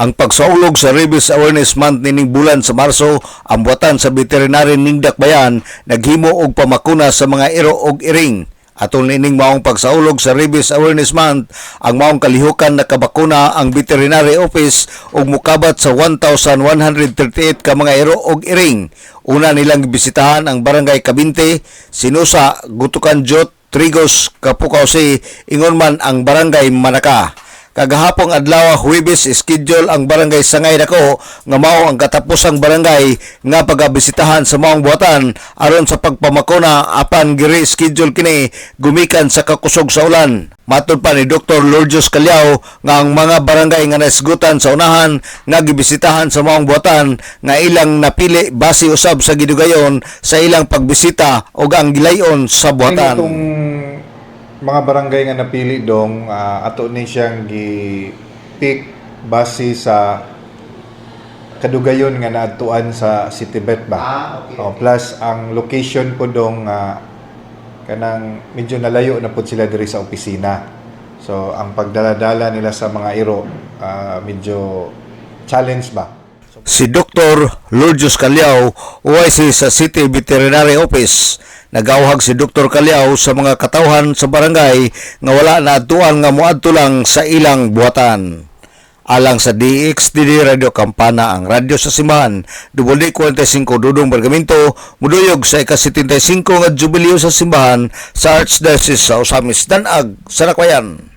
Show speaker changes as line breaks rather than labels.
Ang pagsaulog sa Rabies Awareness Month nining bulan sa Marso, ang buhatan sa veterinary ning Dakbayan naghimo og pamakuna sa mga iro og iring. Atol nining maong pagsaulog sa Rabies Awareness Month, ang maong kalihukan nakabakuna ang Veterinary Office og mukabat sa 1,138 ka mga iro og iring. Una nilang bisitahan ang Barangay Kabinte, Sinusa, Gutukan Jot, Trigos, Kapukaw Si, ingon man ang Barangay Manaka. Kagahapong adlaw Huwebes schedule ang barangay Sangay Dako nga mao ang katapusang barangay nga pagabisitahan sa maong buhatan aron sa pagpamakuna apan giri schedule kini gumikan sa kakusog sa ulan. Matud pa ni Dr. Lourdes Calyao nga ang mga barangay nga nasgutan sa unahan nga gibisitahan sa maong buhatan nga ilang napili base usab sa gidugayon sa ilang pagbisita ug ang gilayon sa buhatan.
Mga barangay nga napili dong ato ni siyang gi-pick base sa kadugayon nga naadtuan sa Citybet ba. Okay. Plus ang location po dong kanang medyo nalayo na po sila diri sa opisina. So ang pagdala-dala nila sa mga iro medyo challenge ba.
Si Dr. Lourdes Calyao, OIC sa City Veterinary Office. Nagawhag si Dr. Calyao sa mga katawhan sa barangay nga wala na atuan nga muadto lang sa ilang buhatan. Alang sa DXDD Radio Campana, ang radyo sa simbahan, WD45 Dudong Bergamento, muduyog sa ika-75 nga jubileo sa simbahan sa Archdiocese sa Osamis Danag, Sarakwayan.